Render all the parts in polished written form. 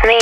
me.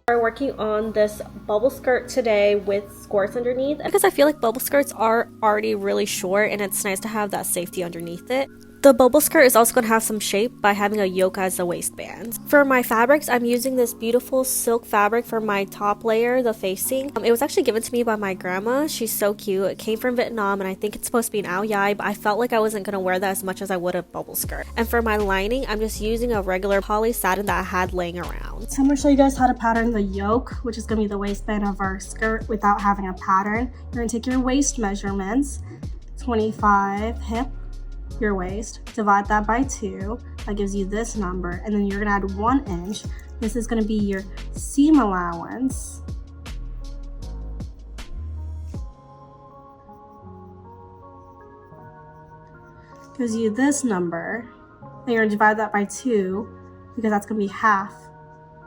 We're working on this bubble skirt today with skirts underneath because I feel like bubble skirts are already really short and it's nice to have that safety underneath it. The bubble skirt is also going to have some shape by having a yoke as a waistband. For my fabrics, I'm using this beautiful silk fabric for my top layer, the facing. It was actually given to me by my grandma. She's so cute. It came from Vietnam and I think it's supposed to be an ao dai, but I felt like I wasn't going to wear that as much as I would a bubble skirt. And for my lining, I'm just using a regular poly satin that I had laying around. So I'm going to show you guys how to pattern the yoke, which is going to be the waistband of our skirt without having a pattern. You're going to take your waist measurements, 25 hip, your waist, divide that by 2, that gives you this number, and then you're gonna add 1 inch. This is gonna be your seam allowance. Gives you this number, and you're gonna divide that by 2 because that's gonna be half,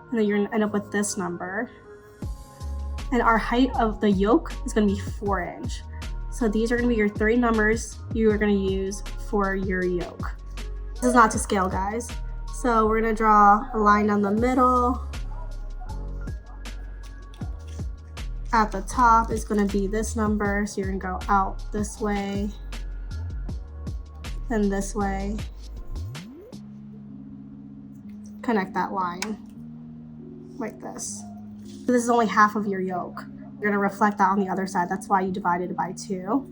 and then you're gonna end up with this number. And our height of the yoke is gonna be 4 inch. So these are going to be your 3 numbers you are going to use for your yoke. This is not to scale, guys. So we're going to draw a line down the middle. At the top is going to be this number. So you're going to go out this way, then this way. Connect that line like this. So this is only half of your yoke. You're going to reflect that on the other side. That's why you divided it by 2.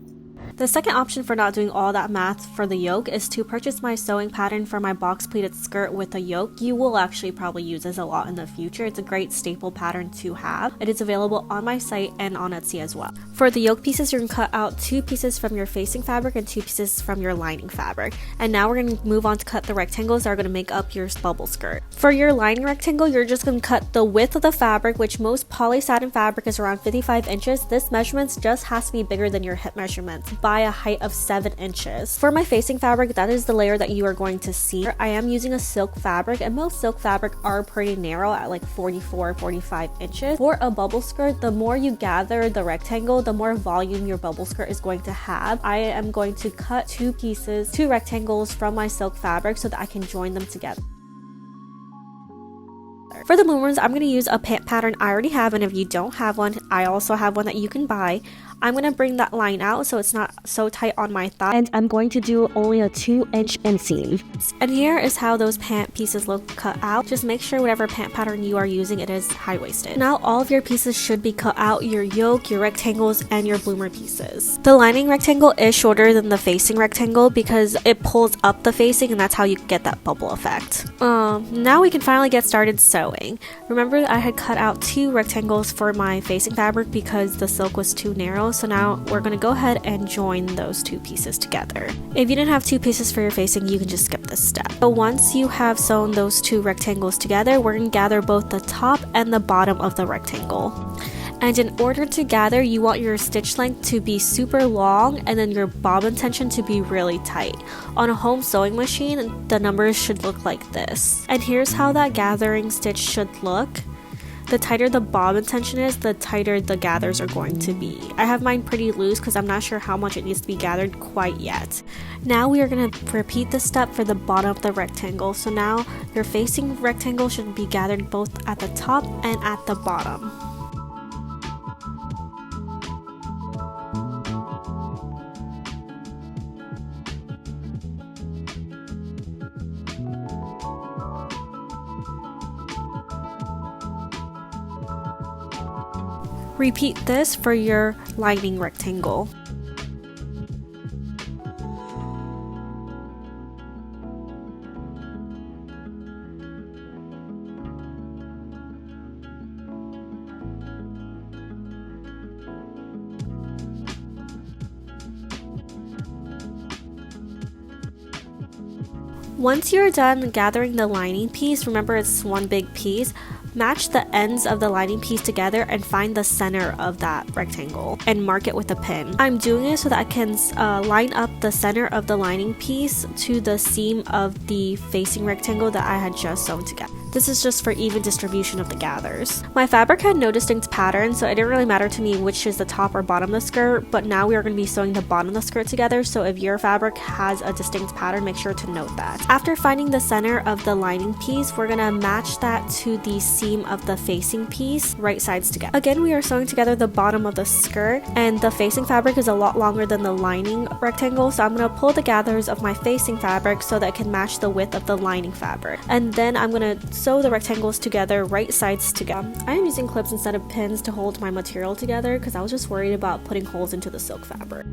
The second option for not doing all that math for the yoke is to purchase my sewing pattern for my box pleated skirt with a yoke. You will actually probably use this a lot in the future. It's a great staple pattern to have. It is available on my site and on Etsy as well. For the yoke pieces, you're going to cut out 2 pieces from your facing fabric and 2 pieces from your lining fabric. And now we're going to move on to cut the rectangles that are going to make up your bubble skirt. For your lining rectangle, you're just going to cut the width of the fabric, which most poly satin fabric is around 55 inches. This measurement just has to be bigger than your hip measurements by a height of 7 inches. For my facing fabric, that is the layer that you are going to see. I am using a silk fabric, and most silk fabric are pretty narrow at like 44-45 inches. For a bubble skirt, the more you gather the rectangle, the more volume your bubble skirt is going to have. I am going to cut 2 rectangles from my silk fabric so that I can join them together. For the bloomers, I'm going to use a pant pattern I already have, and if you don't have one, I also have one that you can buy. I'm going to bring that line out so it's not so tight on my thigh, and I'm going to do only a 2-inch inseam. And here is how those pant pieces look cut out. Just make sure whatever pant pattern you are using, it is high-waisted. Now all of your pieces should be cut out: your yoke, your rectangles, and your bloomer pieces. The lining rectangle is shorter than the facing rectangle because it pulls up the facing, and that's how you get that bubble effect. Now we can finally get started sewing. Remember, I had cut out 2 rectangles for my facing fabric because the silk was too narrow. So now we're going to go ahead and join those 2 pieces together. If you didn't have 2 pieces for your facing, you can just skip this step. So once you have sewn those 2 rectangles together, we're going to gather both the top and the bottom of the rectangle. And in order to gather, you want your stitch length to be super long and then your bobbin tension to be really tight. On a home sewing machine, the numbers should look like this. And here's how that gathering stitch should look. The tighter the bobbin tension is, the tighter the gathers are going to be. I have mine pretty loose because I'm not sure how much it needs to be gathered quite yet. Now we are going to repeat this step for the bottom of the rectangle. So now your facing rectangle should be gathered both at the top and at the bottom. Repeat this for your lining rectangle. Once you're done gathering the lining piece, remember it's one big piece, Match the ends of the lining piece together and find the center of that rectangle and mark it with a pin. I'm doing it so that I can line up the center of the lining piece to the seam of the facing rectangle that I had just sewn together. This is just for even distribution of the gathers. My fabric had no distinct pattern, so it didn't really matter to me which is the top or bottom of the skirt, but now we are going to be sewing the bottom of the skirt together, so if your fabric has a distinct pattern, make sure to note that. After finding the center of the lining piece, we're going to match that to the seam of the facing piece, right sides together. Again, we are sewing together the bottom of the skirt, and the facing fabric is a lot longer than the lining rectangle, so I'm going to pull the gathers of my facing fabric so that it can match the width of the lining fabric. And then I'm going to sew the rectangles together, right sides together. I am using clips instead of pins to hold my material together because I was just worried about putting holes into the silk fabric.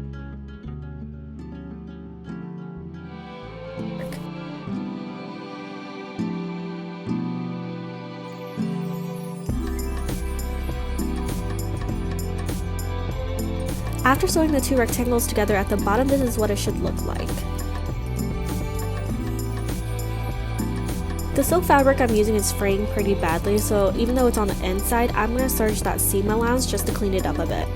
After sewing the two rectangles together at the bottom, this is what it should look like. The silk fabric I'm using is fraying pretty badly, so even though it's on the inside, I'm going to serge that seam allowance just to clean it up a bit.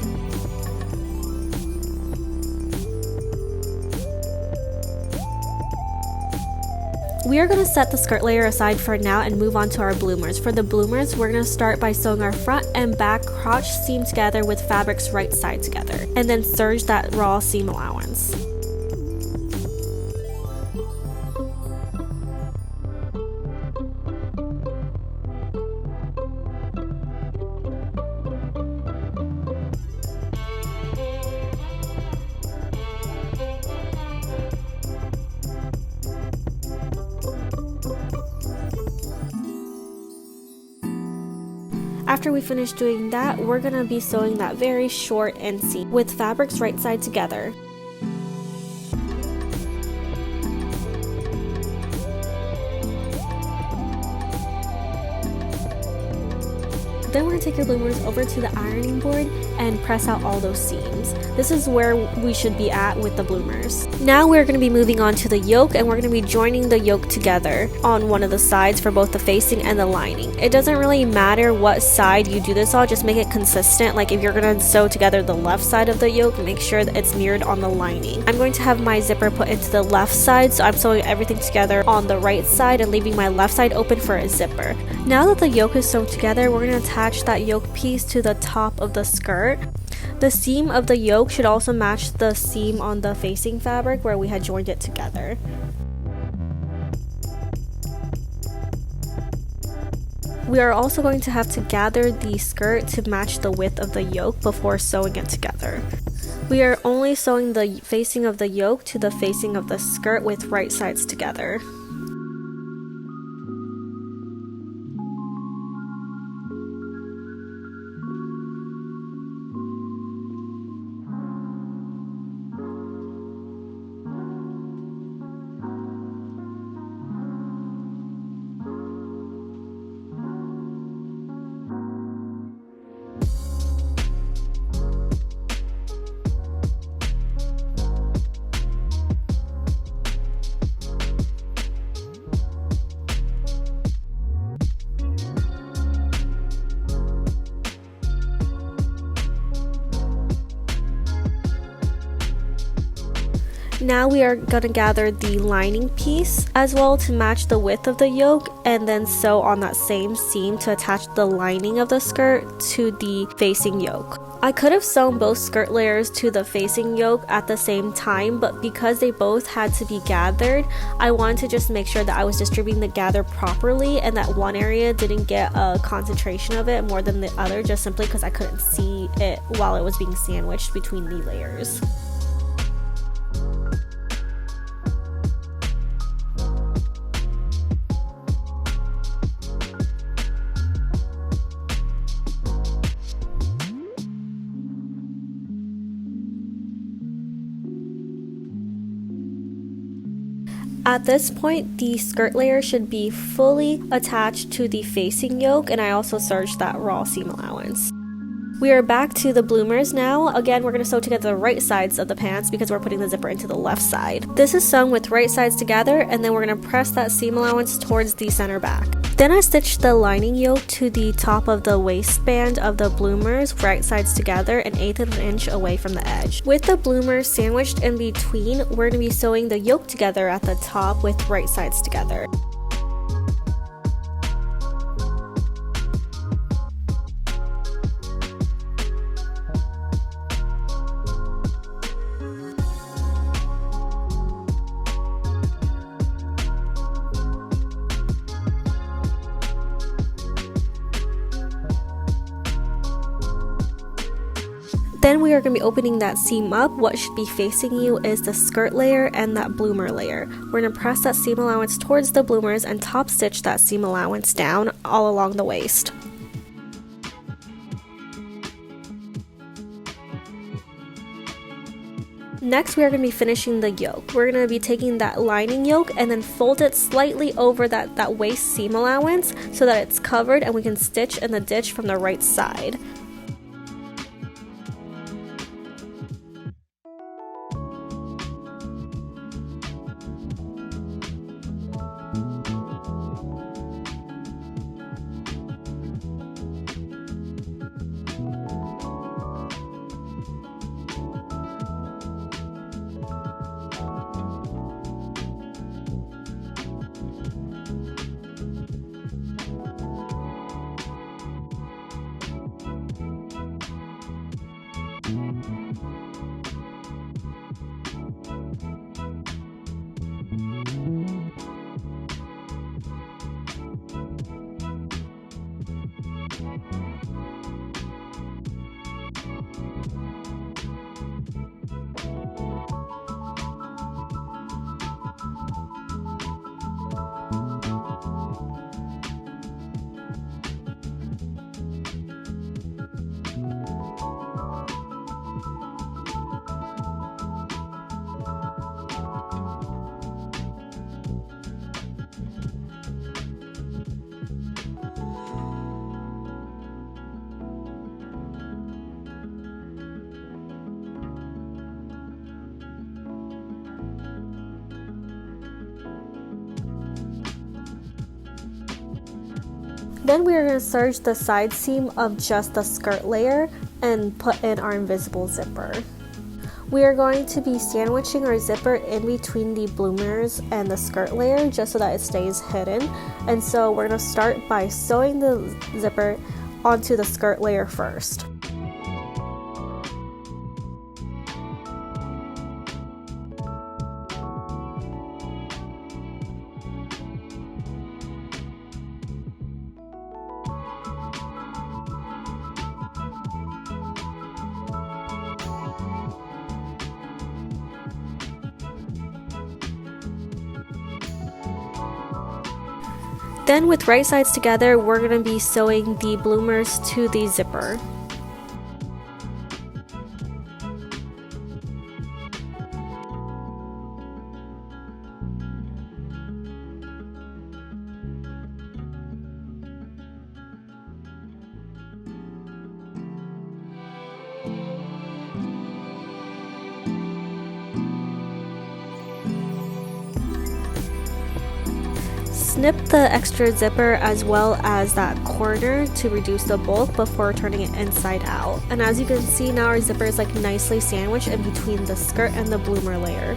We are going to set the skirt layer aside for now and move on to our bloomers. For the bloomers, we're going to start by sewing our front and back crotch seam together with fabrics right side together, and then serge that raw seam allowance. After we finish doing that, we're going to be sewing that very short end seam with fabrics right side together. Then we're going to take your bloomers over to the ironing board and press out all those seams. This is where we should be at with the bloomers. Now we're going to be moving on to the yoke, and we're going to be joining the yoke together on one of the sides for both the facing and the lining. It doesn't really matter what side you do this on, just make it consistent. Like if you're going to sew together the left side of the yoke, make sure that it's mirrored on the lining. I'm going to have my zipper put into the left side, so I'm sewing everything together on the right side and leaving my left side open for a zipper. Now that the yoke is sewn together, we're going to attach that yoke piece to the top of the skirt. The seam of the yoke should also match the seam on the facing fabric where we had joined it together. We are also going to have to gather the skirt to match the width of the yoke before sewing it together. We are only sewing the facing of the yoke to the facing of the skirt with right sides together. Now we are going to gather the lining piece as well to match the width of the yoke, and then sew on that same seam to attach the lining of the skirt to the facing yoke. I could have sewn both skirt layers to the facing yoke at the same time, but because they both had to be gathered, I wanted to just make sure that I was distributing the gather properly and that one area didn't get a concentration of it more than the other, just simply because I couldn't see it while it was being sandwiched between the layers. At this point, the skirt layer should be fully attached to the facing yoke, and I also serged that raw seam allowance. We are back to the bloomers now. Again, we're going to sew together the right sides of the pants because we're putting the zipper into the left side. This is sewn with right sides together, and then we're going to press that seam allowance towards the center back. Then I stitched the lining yoke to the top of the waistband of the bloomers, right sides together, an 1/8 of an inch away from the edge. With the bloomers sandwiched in between, we're going to be sewing the yoke together at the top with right sides together. Then we are going to be opening that seam up. What should be facing you is the skirt layer and that bloomer layer. We're going to press that seam allowance towards the bloomers and top stitch that seam allowance down all along the waist. Next, we are going to be finishing the yoke. We're going to be taking that lining yoke and then fold it slightly over that waist seam allowance so that it's covered and we can stitch in the ditch from the right side. Then we are going to serge the side seam of just the skirt layer and put in our invisible zipper. We are going to be sandwiching our zipper in between the bloomers and the skirt layer just so that it stays hidden. And so we're going to start by sewing the zipper onto the skirt layer first. Then with right sides together, we're going to be sewing the bloomers to the zipper. Snip the extra zipper as well as that corner to reduce the bulk before turning it inside out. And as you can see now, our zipper is like nicely sandwiched in between the skirt and the bloomer layer.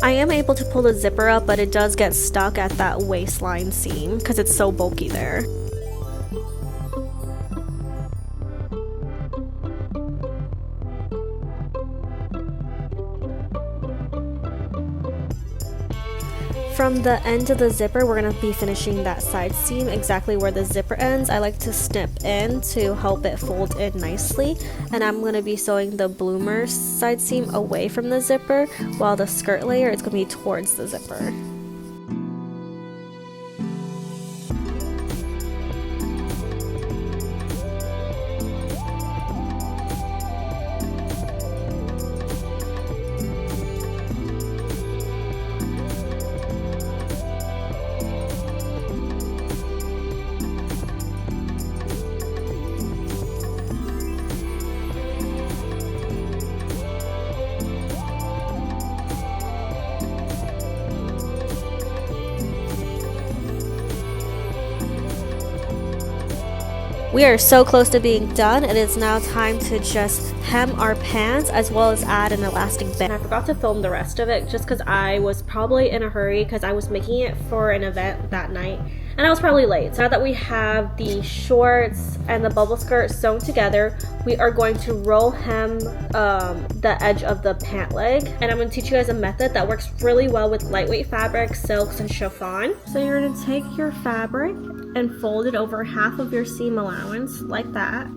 I am able to pull the zipper up, but it does get stuck at that waistline seam because it's so bulky there. From the end of the zipper, we're going to be finishing that side seam exactly where the zipper ends. I like to snip in to help it fold in nicely, and I'm going to be sewing the bloomer side seam away from the zipper, while the skirt layer is going to be towards the zipper. We are so close to being done. It is now time to just hem our pants as well as add an elastic band. I forgot to film the rest of it just because I was probably in a hurry because I was making it for an event that night and I was probably late. So now that we have the shorts and the bubble skirt sewn together, we are going to roll hem the edge of the pant leg. And I'm going to teach you guys a method that works really well with lightweight fabric, silks, and chiffon. So you're going to take your fabric and fold it over half of your seam allowance like that.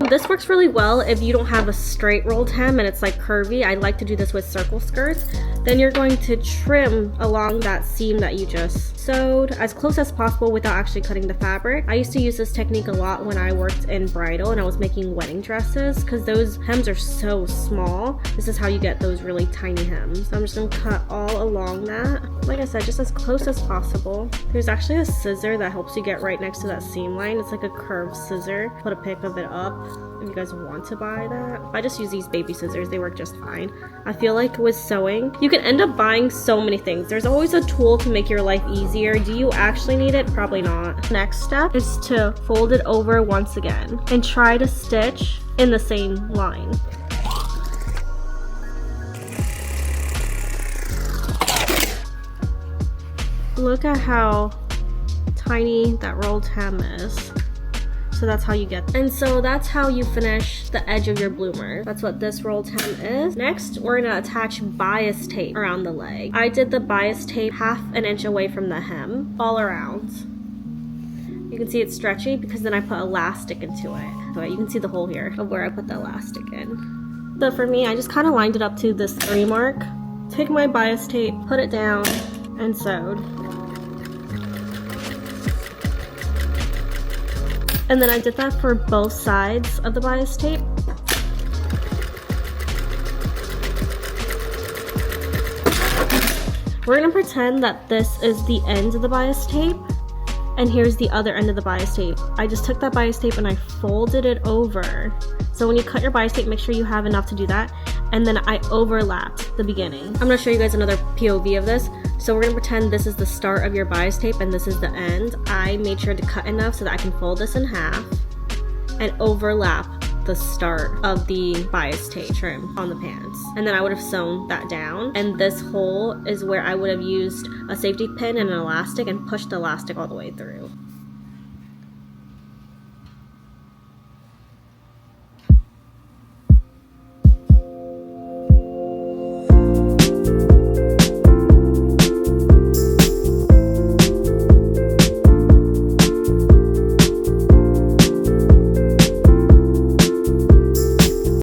This works really well if you don't have a straight rolled hem and it's like curvy. I like to do this with circle skirts. Then you're going to trim along that seam that you just sewed as close as possible without actually cutting the fabric. I used to use this technique a lot when I worked in bridal and I was making wedding dresses because those hems are so small. This is how you get those really tiny hems. So I'm just gonna cut all along that. Like I said, just as close as possible. There's actually a scissor that helps you get right next to that seam line. It's like a curved scissor. Put a pic of it up if you guys want to buy that. I just use these baby scissors. They work just fine. I feel like with sewing, you can end up buying so many things. There's always a tool to make your life easier. Do you actually need it? Probably not. Next step is to fold it over once again and try to stitch in the same line. Look at how tiny that rolled hem is. So that's how you get, and so that's how you finish the edge of your bloomer. That's what this rolled hem is. Next, we're gonna attach bias tape around the leg. I did the bias tape half an inch away from the hem, all around. You can see it's stretchy because then I put elastic into it. So you can see the hole here of where I put the elastic in. But for me, I just kind of lined it up to this 3 mark. Take my bias tape, put it down, and sewed. And then I did that for both sides of the bias tape. We're gonna pretend that this is the end of the bias tape, and here's the other end of the bias tape. I just took that bias tape and I folded it over. So when you cut your bias tape, make sure you have enough to do that. And then I overlapped the beginning. I'm gonna show you guys another POV of this. So we're gonna pretend this is the start of your bias tape and this is the end. I made sure to cut enough so that I can fold this in half and overlap the start of the bias tape trim on the pants. And then I would have sewn that down. And this hole is where I would have used a safety pin and an elastic and pushed the elastic all the way through.